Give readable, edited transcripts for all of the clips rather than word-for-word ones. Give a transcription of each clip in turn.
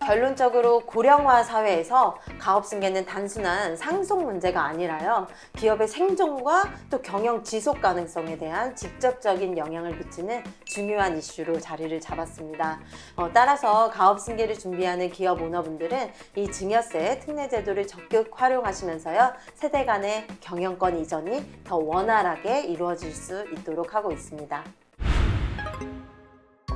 결론적으로 고령화 사회에서 가업승계는 단순한 상속 문제가 아니라요, 기업의 생존과 또 경영 지속 가능성에 대한 직접적인 영향을 미치는 중요한 이슈로 자리를 잡았습니다. 따라서 가업승계를 준비하는 기업 오너분들은 이 증여세 특례 제도를 적극 활용하시면서요, 세대 간의 경영권 이전이 더 원활하게 이루어질 수 있도록 하고 있습니다.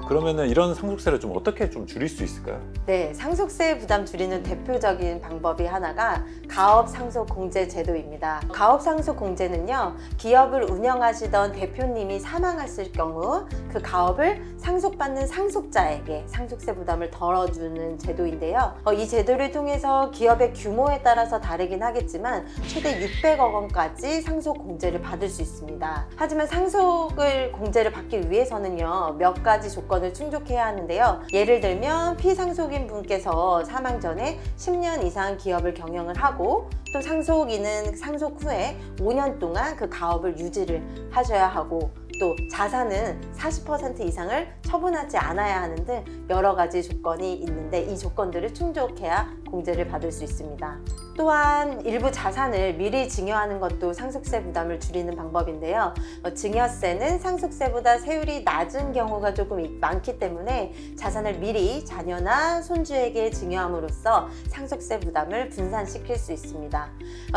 그러면은 이런 상속세를 좀 어떻게 좀 줄일 수 있을까요? 네, 상속세 부담 줄이는 대표적인 방법이 하나가 가업상속공제 제도입니다. 가업상속공제는요, 기업을 운영하시던 대표님이 사망하실 경우 그 가업을 상속받는 상속자에게 상속세 부담을 덜어주는 제도인데요. 이 제도를 통해서 기업의 규모에 따라서 다르긴 하겠지만 최대 600억 원까지 상속공제를 받을 수 있습니다. 하지만 상속을 공제를 받기 위해서는요, 몇 가지 조건을 충족해야 하는데요. 예를 들면 피상속인 분께서 사망 전에 10년 이상 기업을 경영을 하고, 또 상속인은 상속 후에 5년 동안 그 가업을 유지를 하셔야 하고, 또 자산은 40% 이상을 처분하지 않아야 하는 등 여러 가지 조건이 있는데, 이 조건들을 충족해야 공제를 받을 수 있습니다. 또한 일부 자산을 미리 증여하는 것도 상속세 부담을 줄이는 방법인데요. 증여세는 상속세보다 세율이 낮은 경우가 조금 많기 때문에 자산을 미리 자녀나 손주에게 증여함으로써 상속세 부담을 분산시킬 수 있습니다.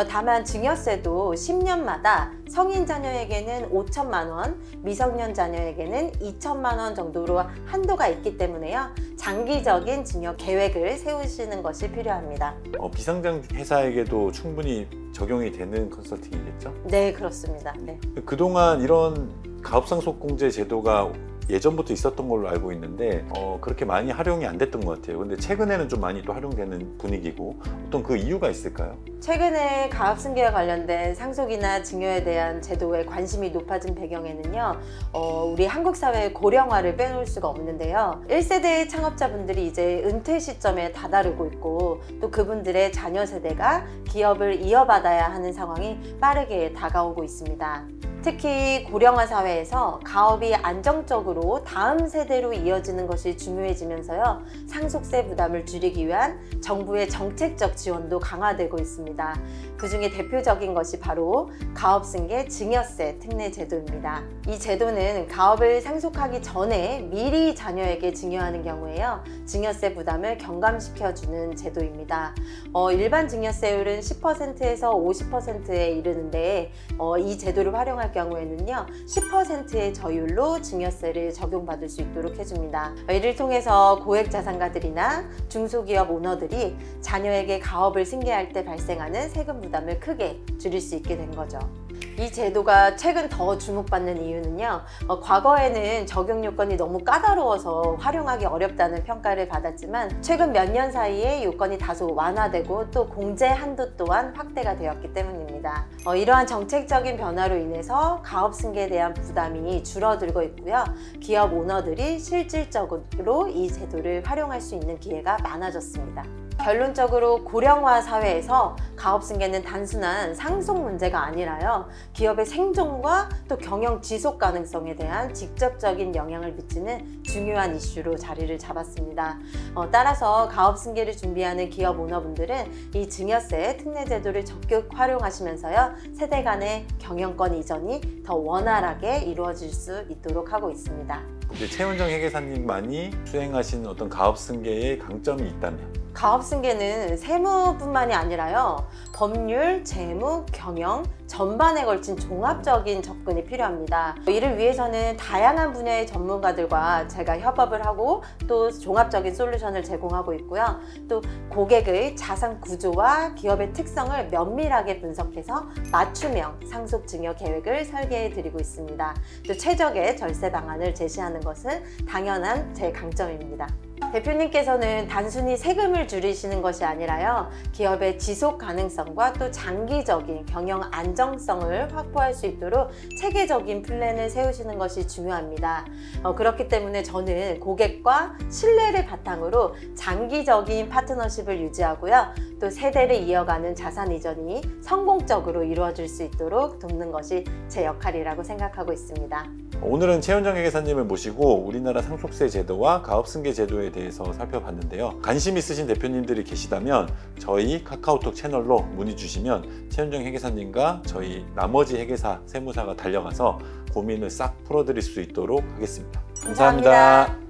다만 증여세도 10년마다 성인 자녀에게는 5천만 원, 미성년 자녀에게는 2천만 원 정도로 한도가 있기 때문에요, 장기적인 증여 계획을 세우시는 것이 필요합니다. 비상장 회사에게도 충분히 적용이 되는 컨설팅이겠죠? 네, 그렇습니다. 네. 그동안 이런 가업상속공제 제도가 예전부터 있었던 걸로 알고 있는데 그렇게 많이 활용이 안 됐던 것 같아요. 근데 최근에는 좀 많이 또 활용되는 분위기고, 어떤 그 이유가 있을까요? 최근에 가업승계와 관련된 상속이나 증여에 대한 제도에 관심이 높아진 배경에는요, 우리 한국 사회의 고령화를 빼놓을 수가 없는데요. 1세대 창업자분들이 이제 은퇴 시점에 다다르고 있고, 또 그분들의 자녀 세대가 기업을 이어받아야 하는 상황이 빠르게 다가오고 있습니다. 특히 고령화 사회에서 가업이 안정적으로 다음 세대로 이어지는 것이 중요해지면서요, 상속세 부담을 줄이기 위한 정부의 정책적 지원도 강화되고 있습니다. 그 중에 대표적인 것이 바로 가업승계 증여세 특례 제도입니다. 이 제도는 가업을 상속하기 전에 미리 자녀에게 증여하는 경우에요, 증여세 부담을 경감시켜주는 제도입니다. 일반 증여세율은 10%에서 50%에 이르는데, 이 제도를 활용할 경우에는요, 10%의 저율로 증여세를 적용받을 수 있도록 해줍니다. 이를 통해서 고액자산가들이나 중소기업 오너들이 자녀에게 가업을 승계할 때 발생하는 세금 부담을 크게 줄일 수 있게 된 거죠. 이 제도가 최근 더 주목받는 이유는요, 과거에는 적용 요건이 너무 까다로워서 활용하기 어렵다는 평가를 받았지만 최근 몇 년 사이에 요건이 다소 완화되고 또 공제 한도 또한 확대가 되었기 때문입니다. 이러한 정책적인 변화로 인해서 가업승계에 대한 부담이 줄어들고 있고요, 기업 오너들이 실질적으로 이 제도를 활용할 수 있는 기회가 많아졌습니다. 결론적으로 고령화 사회에서 가업승계는 단순한 상속 문제가 아니라요, 기업의 생존과 또 경영 지속 가능성에 대한 직접적인 영향을 미치는 중요한 이슈로 자리를 잡았습니다. 따라서 가업승계를 준비하는 기업 오너분들은 이 증여세 특례 제도를 적극 활용하시면서요, 세대 간의 경영권 이전이 더 원활하게 이루어질 수 있도록 하고 있습니다. 최원정 회계사님만이 수행하신 어떤 가업승계의 강점이 있다면? 가업승계는 세무뿐만이 아니라요, 법률, 재무, 경영 전반에 걸친 종합적인 접근이 필요합니다. 이를 위해서는 다양한 분야의 전문가들과 제가 협업을 하고 또 종합적인 솔루션을 제공하고 있고요, 또 고객의 자산 구조와 기업의 특성을 면밀하게 분석해서 맞춤형 상속 증여 계획을 설계해 드리고 있습니다. 또 최적의 절세 방안을 제시하는 것은 당연한 제 강점입니다. 대표님께서는 단순히 세금을 줄이시는 것이 아니라요, 기업의 지속 가능성과 또 장기적인 경영 안정성을 확보할 수 있도록 체계적인 플랜을 세우시는 것이 중요합니다. 그렇기 때문에 저는 고객과 신뢰를 바탕으로 장기적인 파트너십을 유지하고요, 또 세대를 이어가는 자산 이전이 성공적으로 이루어질 수 있도록 돕는 것이 제 역할이라고 생각하고 있습니다. 오늘은 최원정 회계사님을 모시고 우리나라 상속세 제도와 가업승계 제도에 제도에 대해서 살펴봤는데요. 관심 있으신 대표님들이 계시다면 저희 카카오톡 채널로 문의 주시면 최윤정 회계사님과 저희 나머지 회계사 세무사가 달려가서 고민을 싹 풀어드릴 수 있도록 하겠습니다. 감사합니다.